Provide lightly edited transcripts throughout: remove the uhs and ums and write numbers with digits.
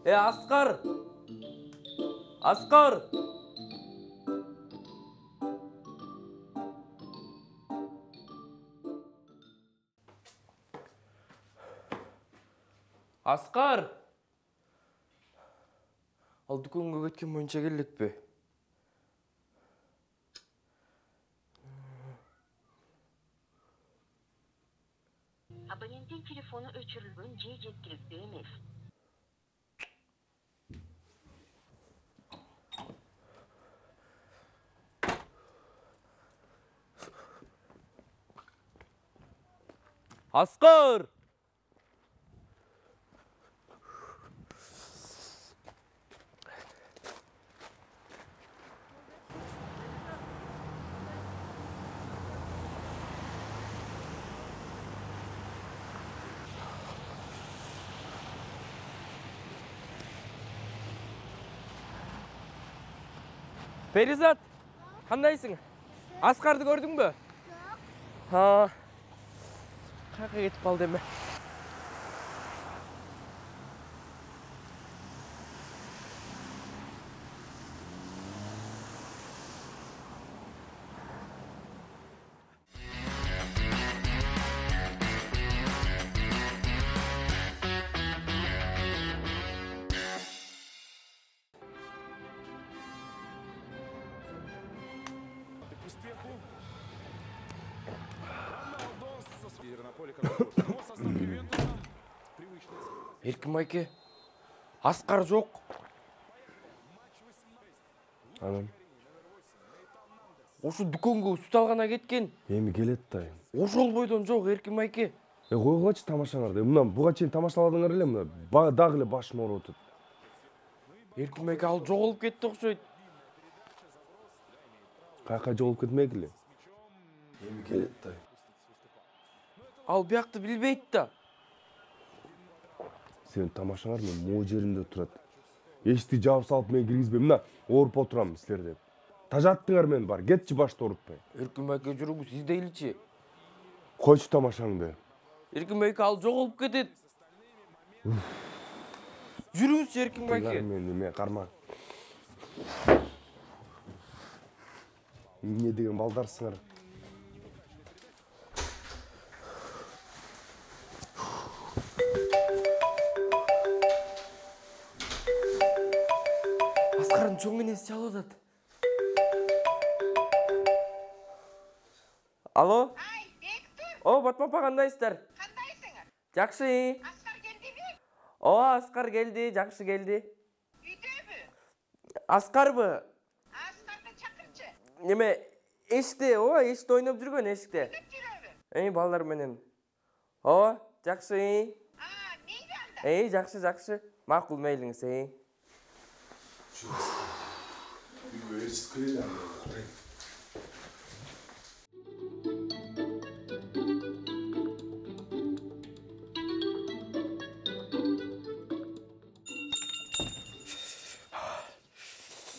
Аскар! Аскар! Аскар! Ал дүкөнгө кеткен боюнча келетпи? Abonentin telefonu öçürülgөн же жеткиликтүү эмес. Аскар! Перизат, кандайсың? Аскарды көрдүңбү? Жок. Каяка кетип калды эми? Эркин майке, Аскар жок. Анан Ошу дүкөнгө сүт алгана кеткен. эми келет да. Ошол бойдон жок Эркин майке. Койгулачы тамашаңарды. Мындан буга чейин тамашаладыңар эле, мына дагы эле башым ооруп атат. Эркин майке ал жоголуп кетти окшойт. Каяка жоголуп кетмекиле. Эми келет да. Ал биякты билбейт да. Сенин тамашаңар мен могу жеримде турат. Эшикти жаап салып мен киргизбей, мына ооруп отурам силер деп. Тажаттыңар мени, бар, кетчи башты оорутпай. Эркин майке жүрүңүз издейличи. Койчу тамашаңды. Эркин майке ал жоголуп кетет. Жүрүңүз Эркин майке. Мен карма. Эмне деген балдарсыңар? Аскардын чоң энеси чалып атат. Алло? Ай, Бектур, О, Батма апа кандайсыздар? кандайсыңар? Жакшы. Аскар келдиби? Аскар келди, жакшы келди. Үйдөбү? Аскарбы? Аскарды чакырчы. Неме, эшикте, эшикте ойноп жүргөн эшикте. Күтүп жүрөбү? Балдар менен. Жакшы. Мейли анда. Жакшы. Макул мейлиңиз,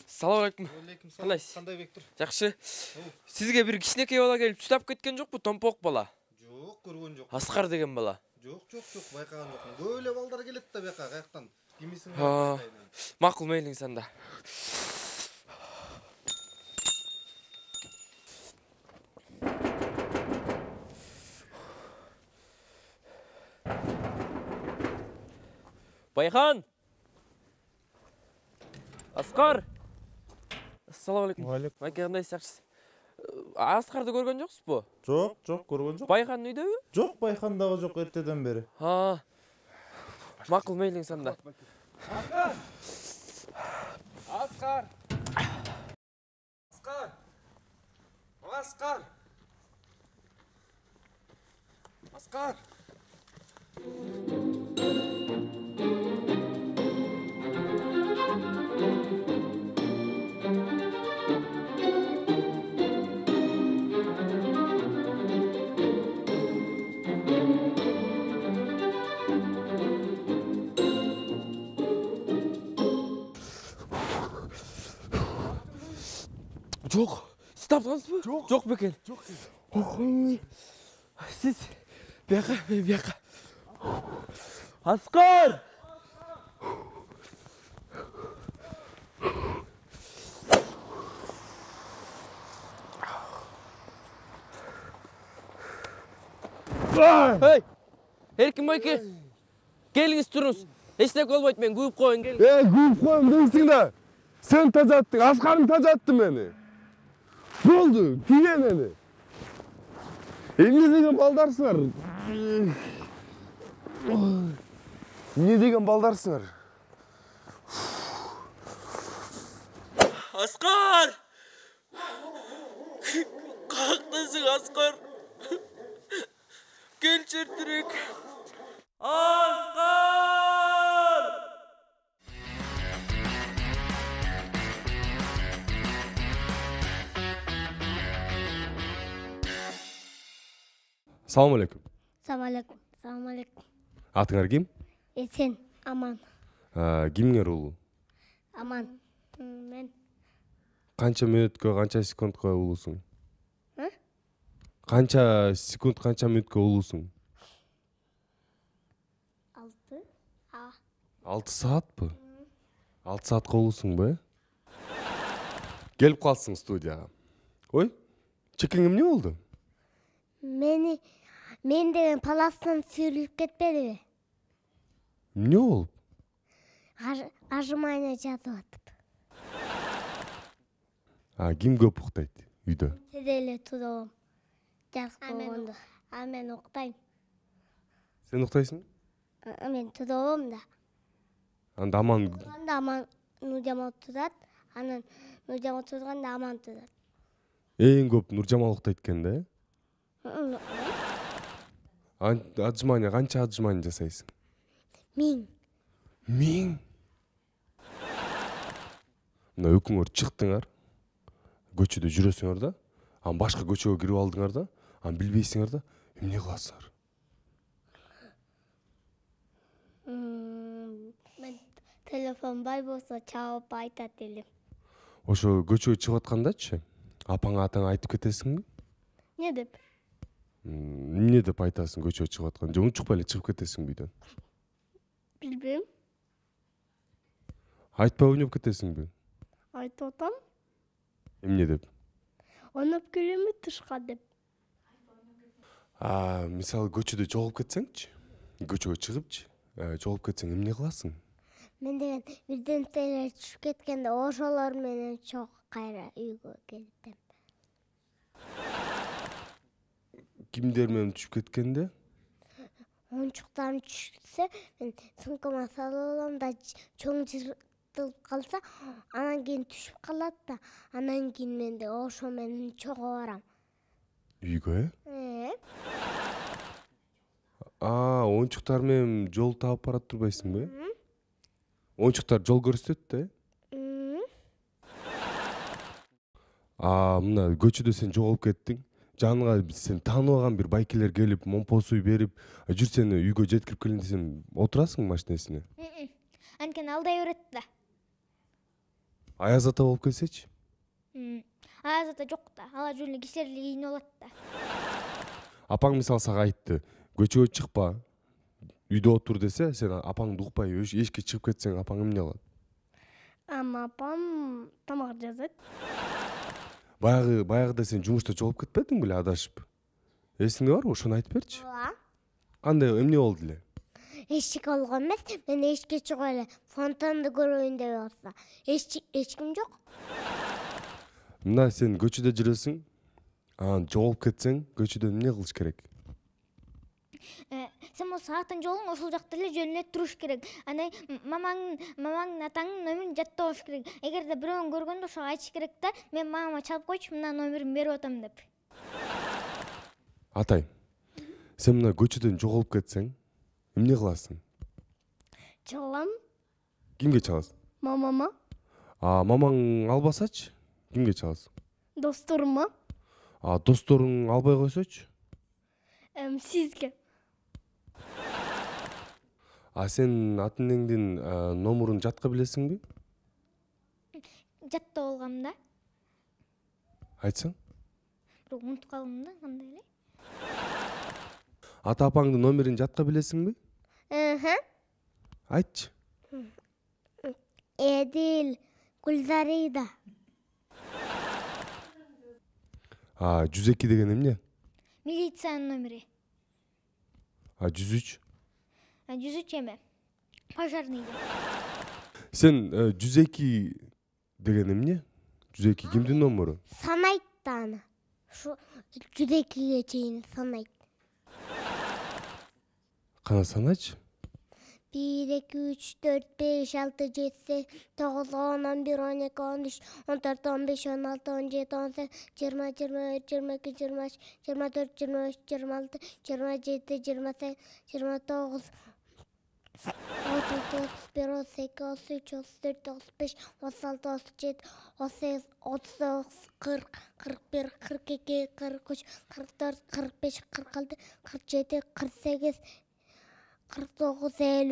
Салам алейкум. Кандайсыз? Кандай Бектур? Жакшы. Сизге бир кичинекей бала келип сүт алып кеткен жокпу, томпок бала? Жок, көргөн жок. Аскар деген бала. Жок, байкаган жокмун. Көп эле балдар келет да бияка, каяктан. Кимисин Макул мейлиңиз анда. Байхан! Аскар! Ассалам алейкум. Алейкум. Майке кандайсыз, жакшысыз? Аскарды көргөн жоксузбу? Жок, көргөн жок. Байхан үйдөбү? Жок, байхан дагы жок эртеден бери. Макул мейлиңиз анда. Аскар! Аскар! Аскар! Жок. Сиз таптыңызбы? Жок бекен. Жок. Ой. Сиз бияка. Аскар! Hey! Erkin Bayke! Geliniz turunuz. Eşnek olmaydı men, kuyup koyun gelin. Kuyup koyun deysin de. Sen tacattın, Askar'ın tacattı beni. Ne oldu? Tüye beni. Ne degen baldarsınlar? Ne degen baldarsınlar? Askar! Kalktasın Askar. Gel çertirek. Askar! Assalamu alaikum. Assalamualaikum. Assalamualaikum. Atыңар ким? Esen, aman, Кимңер уулу? aman. Men Канча мүнөткө, канча секундка уулусуң? Hı? Канча секунд, канча мүнөткө уулусуң? 6. 6 саатпы? 6 саатка уулусуңбу, Келип калсың студияга. Ой, чекиң эмне болду? Men деген паластан сүйрүлүп кетпедиби? Эмне болуп? Ажымайна жатып атып. Ким көп уктайт үйдө? Седеле турабам. Жарык болгондо. Мен уктайм. Сен уктайсың? Мен турабам да. Анда аман Аман Нуржамал турат. Анан Нуржамал турганда аман турат. эң көп Нуржамал уктайт экен да? Отжимание, канча отжимание жасайсың? 1000. 1000? Мына экөөңөр чыктыңар. Көчөдө жүрөсүңөр да, анан башка көчөгө кирип алдыңар да, анан билбейсиңер да, эмне кыласыңар? Мен телефон бай болсо чабып айтат элем. Ошо көчөгө чыгып аткандачы, апаңа атаңа айтып кетесиңби? Не деп? Эмне деп айтасың көчөгө чыгып атканда? Же унчукпай эле чыгып кетесиңби үйдөн? Билбейм. Айтпай ойноп кетесиңби? Айтып атам. Эмне деп? Ойноп келеми тышка деп. Мисалы көчөдө жоголуп кетсеңчи, көчөгө чыгыпчы, жоголуп кетсең эмне кыласың? Мен деген бирден теле түшүп кеткенде ошолор менен чогуу кайра үйгө келиптем. Кимдер менен түшүп кеткенде? Оюнчуктарым түшүпсе, мен сумкама салып алам да чоң жыртылып калса, анан кийин түшүп калат да, анан кийин мен де ошо менен чогуу барам. Үйгө, оюнчуктар менен жол таап барат турбайсыңбы? Оюнчуктар жол көрсөтөт да? Мына көчөдө сен жоголуп кеттиң. Жаныңа сен тааныбаган бир байкелер келип, момпосуй берип, жүр сени үйгө жеткирип келин десем, отурасың машинесине? Анткени алдай берет да. Аяз ата болуп келсечи? Аяз ата жок да, ала жөн эле кисерлик ийне болот да. Апаң мисалы сага айтты, көчөгө чыкпа, үйдө отур десе, сен апаңды укпай эшикке чыгып кетсең, апаң эмне кылат? Апам тамак жасайт. Баягыда сен жумушта жоголуп кетпедиң беле адашып? Эсиңде барбы? Ошону айтып берчи. Кандай эмне болду эле? Эчтеке болгон эмес, мен эшикке чыгып эле фонтанды көрөйүн деп атса, эч ким жок. Мына сен көчөдө жүрөсүң, анан жоголуп кетсең, көчөдө эмне кылыш керек? Сен болсо атын жолуң ошол жакта эле жөн эле туруш керек. Анан мамаңдын атаңдын номерин жаттабаш керек. Эгерде бирөөнү көргөндө ошого айтыш керек да, мен мамама чалып койчу, мына номерин берип атам деп. Атай, сен мына көчөдөн жоголуп кетсең, эмне кыласың? Чалам. Кимге чаласың? Мамама. Мамаң албасачы, кимге чаласың? Досторума. Досторуң албай койсочу? Сизге. Сен атын энеңдин номерун жатка билесиңби? Жаттап алгам да. Айтсаң? Бирок унутуп калдым да, кандай эле? Ата апаңдын номерин жатка билесиңби? Айтчы. Эдил, Гүлзарида. 102 деген эмне? Милициянын номери. А 103? 103 эме. Пожарный. Сен 102 деген эмне? 102 кимдин номуру? Санайт да аны. Ушу 102ге чейин санайт. Кана саначы? 1, 2, 3, 4, 5, 6, 7, 8, 9, 10, 11, 12, 13, 14, 15, 16, 17, 18, 20, 21, 22, 23, 24, 25, 26, 27, 28, 29, 30, 31, 32, 33, 34, 35, 36, 37, 38, 39, 40, 41, 42, 43, 44, 45, 46, 47, 48, 49, 50,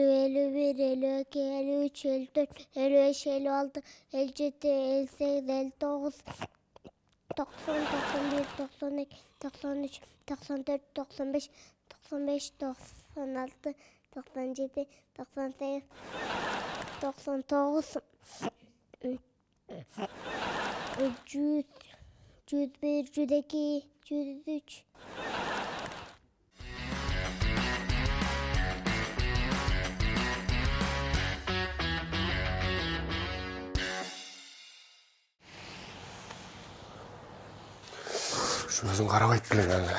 51, 52, 53, 54, 55, 56, 57, 58, 59, 90, 91, 92, 93, 94, 95, 95, 96, 97, 98, 99, 100, 101, 102, 103. Şu өзүң карабайт белең аны.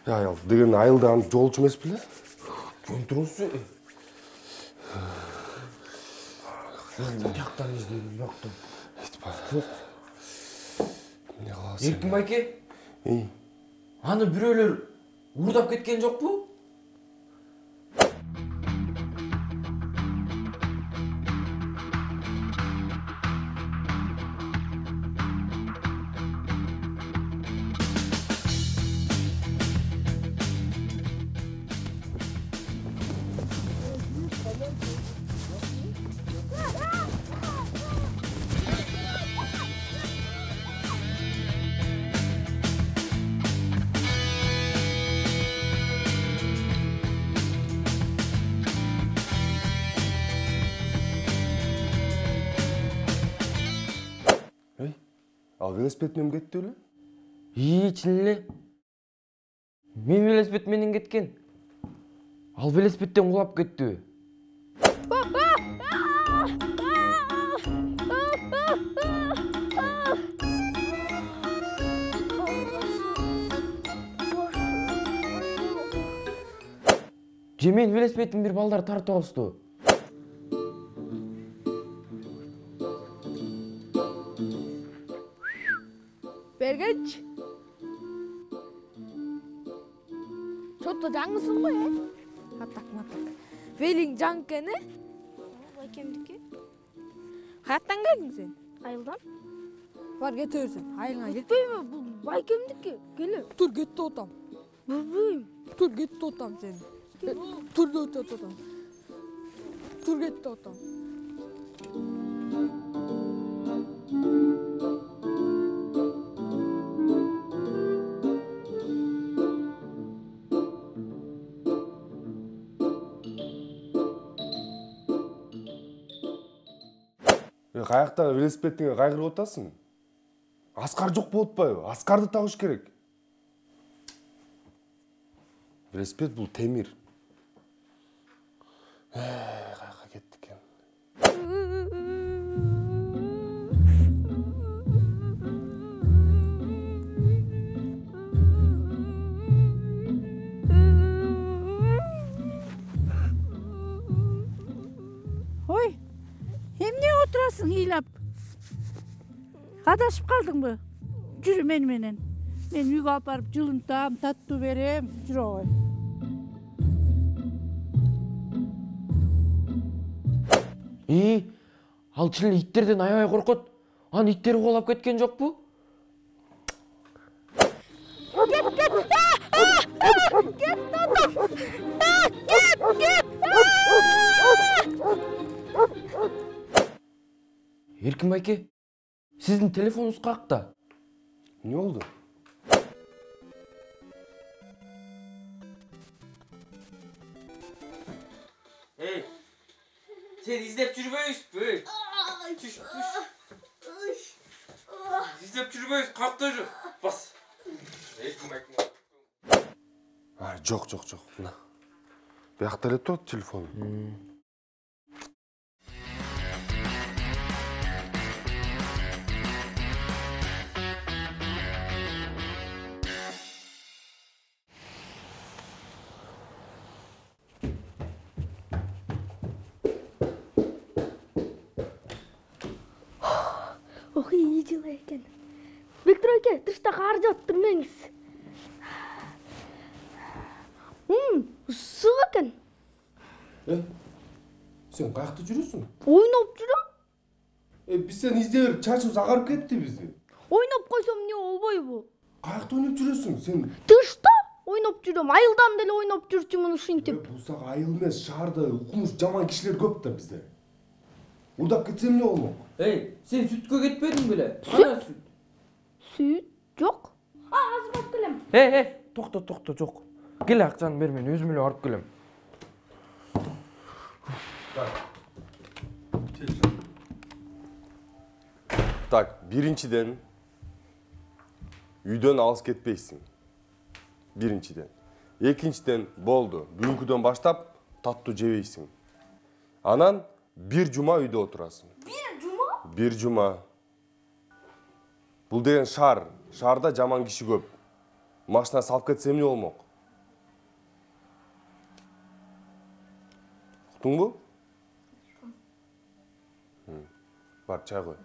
Аял деген айылдан жолчу эмес беле? Жөн турусу. Жактан издейм, жактан. Айтпа. Жок. Эмне кыласың? Эркин байке? Аны бирөөлөр уурдап кеткен жокпу? Ал велосипед менен кетти эле? Чын эле. Мен велосипед менен кеткен. Ал велосипедден кулап кетти. Же мен велосипедин бир балдар тартып алышты. Бергеч. Çotto жаңысың ғой, Атак. Велиң жаң кені? Байкемдікі? Қаяқтан келдің сен? Айылдан? Бар, кете берсен. Айылыңа кет. Білмейме, бұл байкемдікі. Келі. Тур, кетті отам. Білмейм. Тур, кетті отам сен. Тур, кетті отам. Тур, кетті отам. Каяктагы велосипедиңе кайгырып атасың? Аскар жок болуп атпайбы? Аскарды табыш керек. Велосипед бул темир. Каяка кетти экен? Ой, эмне отурасың ыйлап? Кадашып калдыңбы? Жүрү менен. Мен үйгө алып барып жылынтам, таттуу берем, жүрө кой. Ал чын эле иттерден аябай коркот. Аны иттери куулап кеткен жокпу? Эркин байке, сиздин телефонуңуз какта? Эмне болду? Сен издеп жүрбөйсүзбү? Түш. Издеп жүрбөйсүз, какта жүр. Бас. Эркин байке. Жок. Мына. Бuyakta эле турат телефон. Ох, iyi жылы экен. Бектур эке, тышта кар жаап турмаңыз. Ысык экен. Sen kayakta жүрөсүң? Ойноп жүрөм. Biz seni izleyip çarşımız ağarıp ketti bizi. Ойноп койсом эмне болбойбу? Kayakta oynayıp жүрөсүң sen? Тышта ойноп жүрөм. Айылдан деле ойноп жүрчүмүн ушинтип. Bulsak ayıl emес, şаарда укмуш жаман кишилер көп да bizde. Урдап кетсем эмне болмок? Ey, sen sütkö ketpedin bile? Ana süt. Süt жок. Азыр барып келем. Hey, tokta, жок. Кел акчаны бер, мен өзүм эле барып келем. Так, биринчиден үйдөн алыс кетпейсиң. Биринчиден. Экинчиден болду. Бүгүнкүдөн баштап таттуу жебейсиң. Анан бир жума үйдө отурасың. Бир жума. Бул деген шаар. Шаарда жаман киши көп. Машина салып кетсе эмне болмок? Уктуңбу? Бар, чай кой.